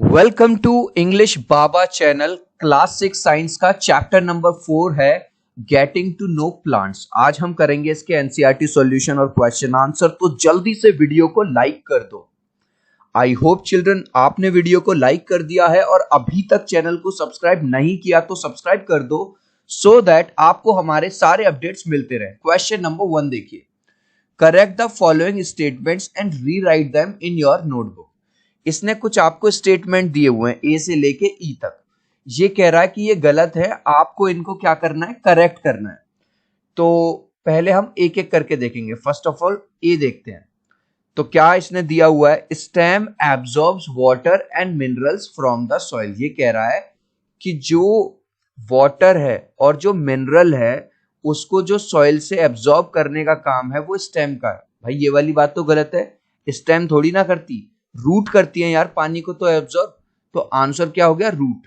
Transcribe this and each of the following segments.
Welcome to English Baba channel. Class 6 science का chapter number 4 है getting to know plants. आज हम करेंगे इसके एनसीईआरटी सॉल्यूशन और क्वेश्चन आंसर। तो जल्दी से वीडियो को लाइक कर दो। आई होप चिल्ड्रन आपने वीडियो को लाइक कर दिया है और अभी तक चैनल को सब्सक्राइब नहीं किया तो सब्सक्राइब कर दो सो दैट आपको हमारे सारे अपडेट्स मिलते रहे। क्वेश्चन नंबर 1 देखिए, correct the following statements and rewrite them in your notebook. इसने कुछ आपको स्टेटमेंट दिए हुए हैं ए से लेके ई तक। ये कह रहा है कि ये गलत है, आपको इनको क्या करना है, करेक्ट करना है। तो पहले हम एक एक करके देखेंगे। फर्स्ट ऑफ ऑल ए देखते हैं। तो क्या इसने दिया हुआ है, stem absorbs water and minerals from the soil. ये कह रहा है कि जो वाटर है और जो मिनरल है उसको जो सॉइल से एब्जॉर्ब करने का काम है वो स्टेम का है। भाई ये वाली बात तो गलत है, स्टेम थोड़ी ना करती, रूट करती है यार पानी को तो एब्जॉर्ब। तो आंसर क्या हो गया, रूट।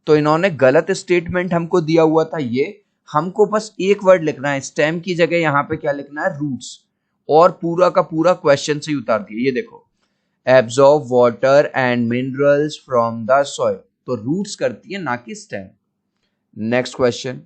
तो इन्होंने गलत स्टेटमेंट हमको दिया हुआ था ये। हमको बस एक वर्ड लिखना है, स्टेम की जगह यहाँ पे क्या लिखना है, रूट्स। और पूरा का पूरा क्वेश्चन से ही उतार दिया। ये देखो, absorb water and minerals from the soil, तो रूट्स करती है ना कि stem. Next question,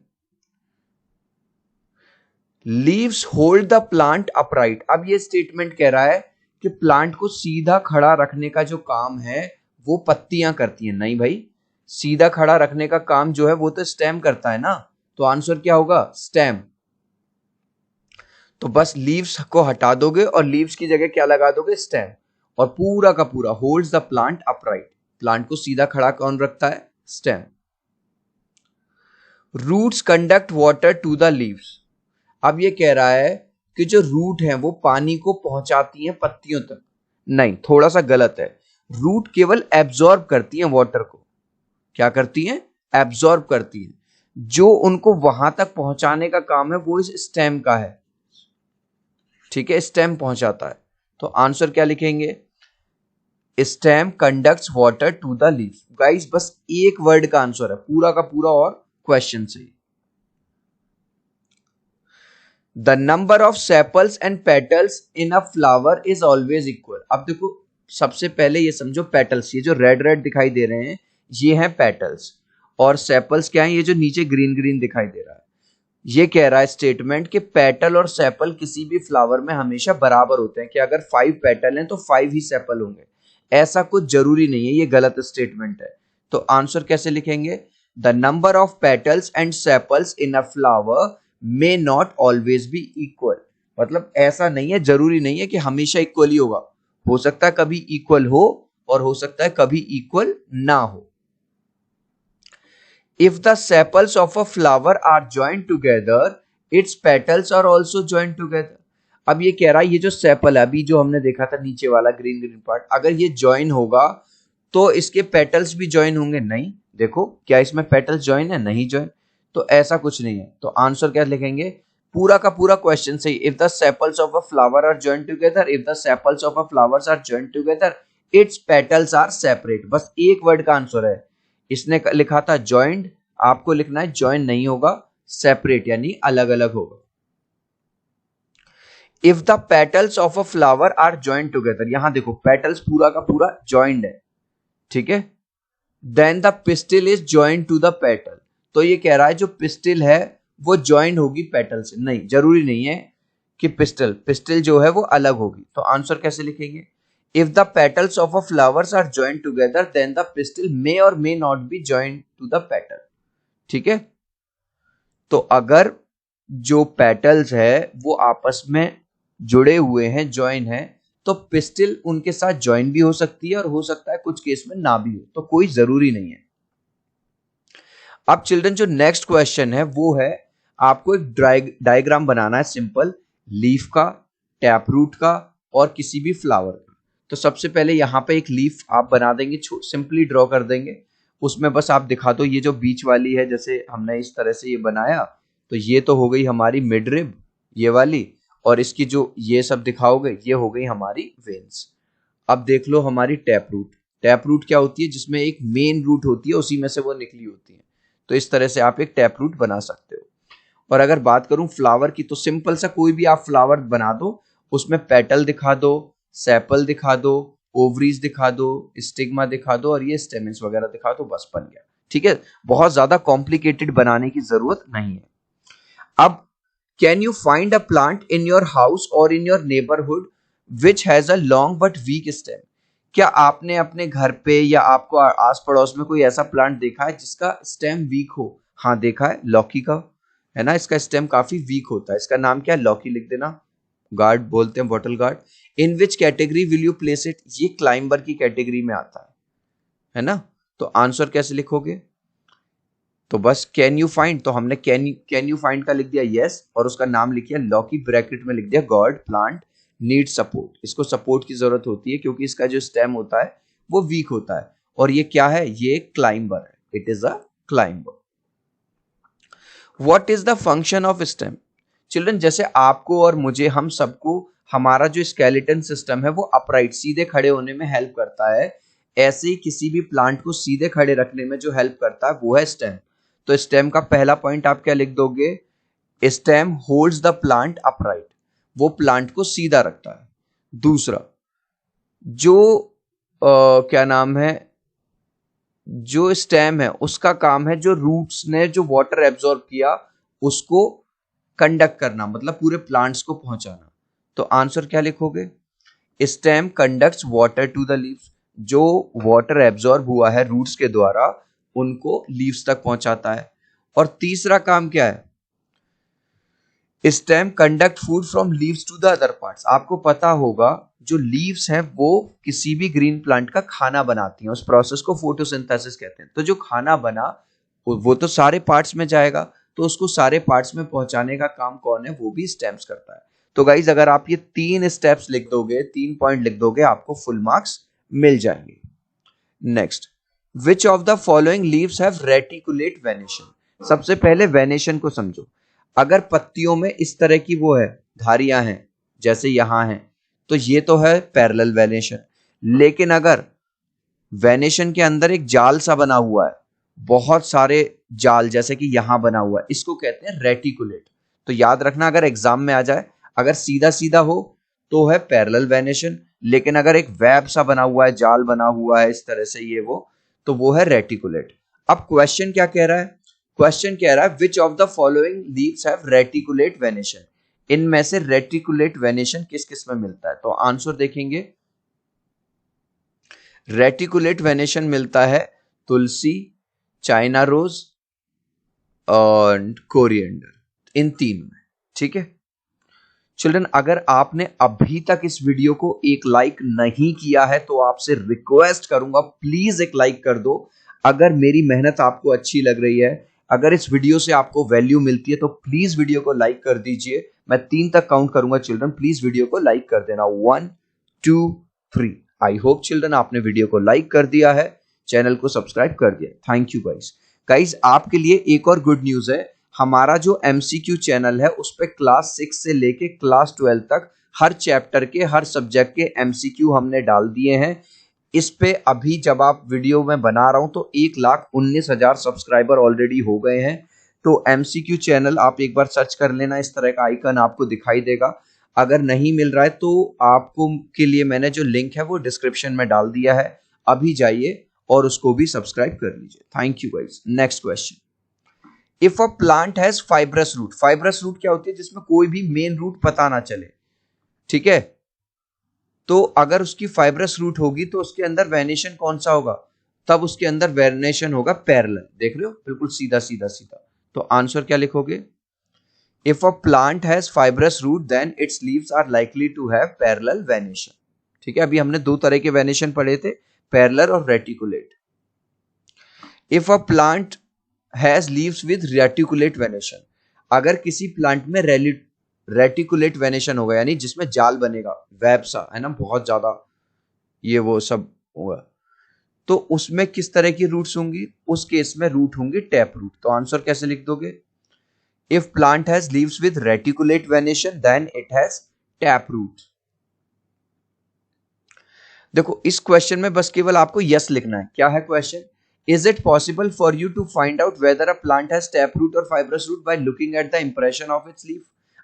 leaves hold the plant upright. अब ये स्टेटमेंट कह रहा है कि प्लांट को सीधा खड़ा रखने का जो काम है वो पत्तियां करती हैं। नहीं भाई, सीधा खड़ा रखने का काम जो है वो तो स्टेम करता है ना। तो आंसर क्या होगा, स्टेम। तो बस लीव्स को हटा दोगे और लीव्स की जगह क्या लगा दोगे, स्टेम। और पूरा का पूरा holds the plant upright, plant को सीधा खड़ा कौन रखता है, stem. Roots conduct water to the leaves. अब ये कह रहा है कि जो रूट है वो पानी को पहुंचाती हैं पत्तियों तक। नहीं, थोड़ा सा गलत है। रूट केवल एब्जॉर्ब करती हैं वाटर को। क्या करती हैं, एब्जॉर्ब करती हैं। जो उनको वहां तक पहुंचाने का काम है वो इस स्टेम का है। ठीक है, स्टेम पहुंचाता है। तो आंसर क्या लिखेंगे, stem conducts water to the leaf. Guys बस एक वर्ड का आंसर है पूरा का पूरा और क्वेश्चन से। The number of sepals and petals in a flower is always equal। अब देखो, सबसे पहले ये समझो पेटल्स, ये जो रेड रेड दिखाई दे रहे हैं ये हैं पेटल्स, और सेपल्स क्या है, ये जो नीचे ग्रीन ग्रीन दिखाई दे रहा है। ये कह रहा है स्टेटमेंट कि पेटल और सेपल किसी भी फ्लावर में हमेशा बराबर होते हैं, कि अगर 5 पेटल हैं तो 5 ही सेपल होंगे। ऐसा कुछ जरूरी नहीं है, ये गलत स्टेटमेंट है। तो आंसर कैसे लिखेंगे, the number of petals and sepals in a flower may not always be equal. मतलब ऐसा नहीं है, जरूरी नहीं है कि हमेशा इक्वल ही होगा। हो सकता है कभी इक्वल हो और हो सकता है कभी इक्वल ना हो। If the sepals of a flower are joint together its petals are also joint together. अब ये कह रहा है ये जो सेपल है अभी जो हमने देखा था नीचे वाला ग्रीन ग्रीन पार्ट, अगर ये ज्वाइन होगा तो इसके पेटल्स भी ज्वाइन होंगे। नहीं, देखो क्या इसमें पेटल्स ज्वाइन है, नहीं ज्वाइन। तो ऐसा कुछ नहीं है। तो आंसर क्या लिखेंगे, पूरा का पूरा क्वेश्चन सही। If the sepals of a flower are joint together, if the sepals of a flowers are joint together, its petals are separate. बस एक वर्ड का आंसर है। इसने लिखा था जॉइंट, आपको लिखना है जॉइंट नहीं होगा, सेपरेट यानी अलग अलग होगा। If the petals of a flower are joint together, यहां देखो पेटल्स पूरा का पूरा जॉइंट है, ठीक है। Then the pistil is joint to the petal. तो ये कह रहा है जो पिस्टिल है वो ज्वाइन होगी पेटल से। नहीं, जरूरी नहीं है कि पिस्टिल जो है वो अलग होगी। तो आंसर कैसे लिखेंगे, if the petals of a flowers are joint together then the pistil may or may not be joint to the petal. ठीक है, तो अगर जो पेटल्स है वो आपस में जुड़े हुए हैं, ज्वाइन है, तो पिस्टिल उनके साथ ज्वाइन भी हो सकती है और हो सकता है कुछ केस में ना भी हो, तो कोई जरूरी नहीं है। अब चिल्ड्रन जो नेक्स्ट क्वेश्चन है वो है, आपको एक डायग्राम बनाना है सिंपल, लीफ का, टैप रूट का और किसी भी फ्लावर का। तो सबसे पहले यहाँ पे एक लीफ आप बना देंगे, सिंपली ड्रॉ कर देंगे। उसमें बस आप दिखा दो ये जो बीच वाली है, जैसे हमने इस तरह से ये बनाया, तो ये तो हो गई हमारी मिड रिब ये वाली, और इसकी जो ये सब दिखाओगे ये हो गई हमारी वेन्स। अब देख लो हमारी टैप रूट। टैप रूट क्या होती है, जिसमें एक मेन रूट होती है, उसी में से वो निकली होती है। तो इस तरह से आप एक टैप रूट बना सकते हो। और अगर बात करूं फ्लावर की, तो सिंपल सा कोई भी आप फ्लावर बना दो, उसमें पेटल दिखा दो, सेपल दिखा दो, ओवरीज दिखा दो, स्टिग्मा दिखा दो और ये स्टेमिन्स वगैरह दिखा दो, बस बन गया। ठीक है, बहुत ज्यादा कॉम्प्लिकेटेड बनाने की जरूरत नहीं है। अब can you find a plant in your house or in your neighbourhood which has a long but weak stem? क्या आपने अपने घर पे या आपको आस पड़ोस में कोई ऐसा प्लांट देखा है जिसका स्टेम वीक हो? हाँ देखा है, लौकी का है ना, इसका स्टेम काफी वीक होता है। इसका नाम क्या है? लौकी लिख देना, गार्ड बोलते हैं, bottle gourd. In which category will you place it? ये क्लाइंबर की कैटेगरी में आता है ना। तो आंसर कैसे लिखोगे? तो बस कैन यू फाइंड, तो हमने कैन यू फाइंड का लिख दिया यस, और उसका नाम लिखिए लॉकी, ब्रैकेट में लिख दिया गॉड प्लांट नीड सपोर्ट। इसको सपोर्ट की जरूरत होती है क्योंकि इसका जो स्टेम होता है वो वीक होता है। और ये क्या है? ये क्लाइंबर है, it is a climber. What is the function of stem? Children, जैसे आपको और मुझे, हम सबको हमारा जो स्केलेटन सिस्टम है वो अपराइट, सीधे खड़े होने में हेल्प करता है, ऐसे ही किसी भी प्लांट को सीधे खड़े रखने में जो हेल्प करता है वो है स्टेम। तो स्टेम का पहला पॉइंट आप क्या लिख दोगे? Stem holds the plant upright, वो प्लांट को सीधा रखता है। दूसरा, जो क्या नाम है, जो स्टेम है उसका काम है जो रूट्स ने जो वाटर एब्जॉर्ब किया उसको कंडक्ट करना, मतलब पूरे प्लांट्स को पहुंचाना। तो आंसर क्या लिखोगे? Stem conducts water to the leaves, जो वाटर एब्जॉर्ब हुआ है रूट्स के द्वारा उनको लीव्स तक पहुंचाता है। और तीसरा काम क्या है? Stem conduct food from leaves to the other parts. आपको पता होगा जो लीव्स हैं वो किसी भी ग्रीन प्लांट का खाना बनाती हैं, उस प्रोसेस को फोटोसिंथेसिस कहते हैं। तो जो खाना बना वो तो सारे पार्ट्स में जाएगा, तो उसको सारे पार्ट्स में पहुंचाने का काम कौन है? वो भी स्टेम्स करता है। तो गाइज अगर आप ये 3 स्टेप्स लिख दोगे, 3 पॉइंट लिख दोगे, आपको फुल मार्क्स मिल जाएंगे। Next, which of the following leaves have reticulate venation? सबसे पहले वेनेशन को समझो। अगर पत्तियों में इस तरह की वो है, धारियां हैं, जैसे यहां हैं, तो ये तो है पैरेलल वेनेशन। लेकिन अगर वेनेशन के अंदर एक जाल सा बना हुआ है, बहुत सारे जाल जैसे कि यहां बना हुआ है, इसको कहते हैं रेटिकुलेट। तो याद रखना, अगर एग्जाम में आ जाए, अगर सीधा सीधा हो तो है पैरेलल वेनेशन, लेकिन अगर एक वेब सा बना हुआ है, जाल बना हुआ है इस तरह से, ये तो वो है रेटिकुलेट। अब क्वेश्चन क्या कह रहा है? क्वेश्चन कह रहा है which of the following leaves have reticulate venation? इनमें से रेटिकुलेट वेनेशन किस किस में मिलता है? तो आंसर देखेंगे, रेटिकुलेट वेनेशन मिलता है तुलसी, चाइना रोज और कोरिएंडर, इन 3 में। ठीक है चिल्ड्रन, अगर आपने अभी तक इस वीडियो को एक लाइक नहीं किया है तो आपसे रिक्वेस्ट करूंगा प्लीज एक लाइक कर दो। अगर मेरी मेहनत आपको अच्छी लग रही है, अगर इस वीडियो से आपको वैल्यू मिलती है तो प्लीज वीडियो को लाइक कर दीजिए। मैं 3 तक काउंट करूंगा चिल्ड्रन, प्लीज वीडियो को लाइक कर देना। 1 2 3। आई होप चिल्ड्रन आपने वीडियो को लाइक कर दिया है, चैनल को सब्सक्राइब कर दिया। Thank you guys. गाइस आपके लिए एक और गुड न्यूज है, हमारा जो MCQ चैनल है उस पे क्लास 6 से लेके क्लास 12 तक हर चैप्टर के, हर सब्जेक्ट के MCQ हमने डाल दिए हैं। इस पे अभी जब आप वीडियो में बना रहा हूं तो 1,19,000 सब्सक्राइबर ऑलरेडी हो गए हैं। तो MCQ चैनल आप एक बार सर्च कर लेना, इस तरह का आइकन आपको दिखाई देगा। अगर नहीं मिल रहा है तो आपको के लिए मैंने जो लिंक है वो डिस्क्रिप्शन में डाल दिया है, अभी जाइए और उसको भी सब्सक्राइब कर लीजिए। Thank you guys. Next question, if a plant has fibrous root. Fibrous root क्या होती है? जिसमें कोई भी मेन रूट पता ना चले। ठीक है, तो अगर उसकी फाइब्रस रूट होगी तो उसके अंदर वेनेशन कौन सा होगा? तब उसके अंदर वेनेशन होगा पैरेलल। देख रहे हो, बिल्कुल सीधा सीधा सीधा। तो आंसर क्या लिखोगे? If a plant has fibrous root then its leaves are likely to have parallel venation. ठीक है, अभी हमने 2 तरह के वेनेशन पढ़े थे, पैरेलल और reticulate. If a plant has leaves with reticulate venation, अगर किसी प्लांट में रेटिकुलेट वेनेशन होगा, यानी जिसमें जाल बनेगा, वेब सा है ना, बहुत ज्यादा ये वो सब होगा, तो उसमें किस तरह की रूट्स होंगी? उस केस में रूट होंगी टैप रूट। तो आंसर कैसे लिख दोगे? If plant has leaves with reticulate venation then it has tap root. देखो इस क्वेश्चन में बस केवल आपको यस लिखना है। क्या है question? Is it possible for you to find out whether a plant has taproot or fibrous root by looking at the impression of its leaf?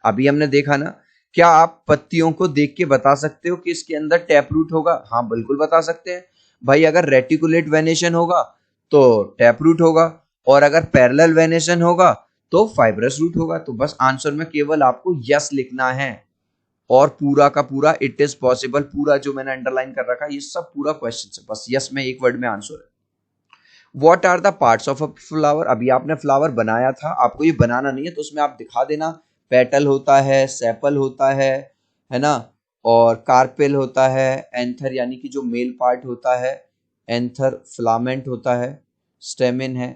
अभी हमने देखा ना क्या आप पत्तियों को देख के बता सकते हो कि इसके अंदर टैप रूट होगा? हाँ बिल्कुल बता सकते हैं भाई। अगर रेटिकुलेट वेनेशन होगा तो टैप रूट होगा, और अगर पैरेलल वेनेशन होगा तो फाइब्रस रूट होगा। तो बस आंसर में केवल आपको यस लिखना है, और पूरा का पूरा इट इज पॉसिबल, पूरा जो मैंने अंडरलाइन कर रखा है ये सब पूरा क्वेश्चन है, बस यस में एक वर्ड में आंसर है। What are the parts of a flower? अभी आपने फ्लावर बनाया था, आपको ये बनाना नहीं है तो उसमें आप दिखा देना। पेटल होता है, सेपल होता है ना, और कार्पेल होता है, एंथर यानी कि जो मेल पार्ट होता है, एंथर फिलामेंट होता है, स्टेमिन है।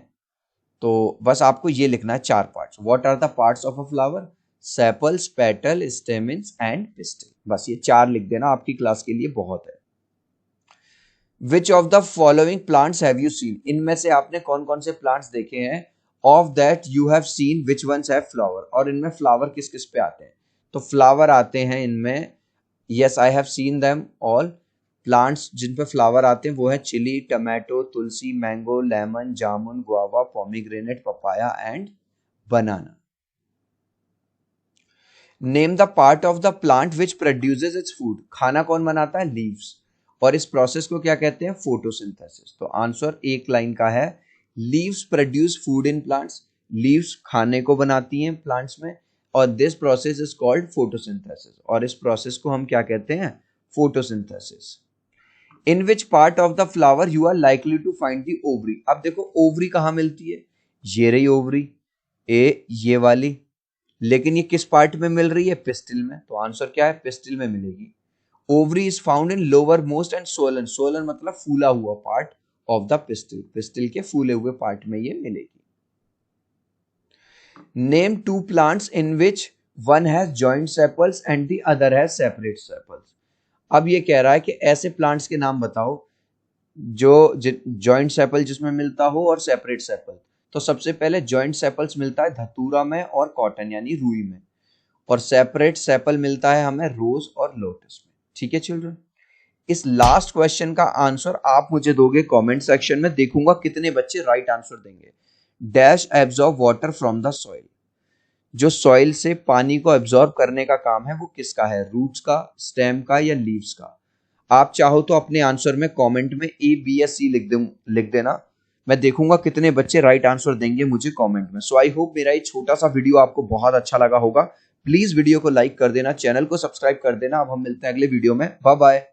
तो बस आपको ये लिखना है चार parts. What are the parts of a flower? Sepals, petal, stamens and pistil. बस ये चार लिख देना, आपकी क्लास के लिए बहुत है। Which of the following plants have you seen? इनमें से आपने कौन कौन से प्लांट्स देखे हैं? Of that you have seen which once have flower? और इनमें फ्लावर किस किस पे आते हैं? तो फ्लावर आते हैं इनमें, yes I have seen them all. Plants जिन पे फ्लावर आते हैं वो है chilli, tomato, tulsi, mango, lemon, jamun, guava, pomegranate, papaya and banana. Name the part of the plant which produces its food? खाना कौन बनाता है? लीव्स। और इस प्रोसेस को क्या कहते हैं? फोटोसिंथेसिस। तो आंसर एक लाइन का है, leaves produce food in plants. Leaves खाने को बनाती हैं प्लांट्स में, और this process is called photosynthesis. और इस प्रोसेस को हम क्या कहते हैं? Photosynthesis. In which part of the flower you are likely to find the ovary? अब देखो ओवरी कहाँ मिलती है, ये रही ओवरी, ये वाली, लेकिन ये किस पार्ट में मिल रही है? पिस्टिल में। तो आंसर क्या है? पिस्टिल में मिलेगी। Ovary is found in lower most end swollen. Swollen मतलब फूला हुआ part of the pistil. Pistil के फूले हुए पार्ट में ये मिलेगी। Name two plants in which one has joint sepals and the other has separate sepals. अब ये कह रहा है कि ऐसे प्लांट्स के नाम बताओ जो जॉइंट सेपल जिसमें मिलता हो और सेपरेट सेपल। तो सबसे पहले जॉइंट सेपल्स मिलता है धतूरा में और कॉटन यानी रुई में, और सेपरेट सेपल मिलता है हमें रोज और लोटस में। ठीक है चिल्ड्रन, इस लास्ट क्वेश्चन का आंसर आप मुझे दोगे कमेंट सेक्शन में, देखूंगा कितने बच्चे राइट आंसर देंगे। Dash absorb water from the soil? जो सॉइल से पानी को एब्जॉर्ब करने का काम है वो किसका है? रूट्स का, स्टेम का, या लीव्स का? आप चाहो तो अपने आंसर में कमेंट में ए, बी या सी लिख देना। मैं देखूंगा कितने बच्चे राइट आंसर देंगे मुझे कमेंट में। सो आई होप मेरा ये छोटा सा वीडियो आपको बहुत अच्छा लगा होगा। प्लीज वीडियो को लाइक कर देना, चैनल को सब्सक्राइब कर देना। अब हम मिलते हैं अगले वीडियो में। Bye bye.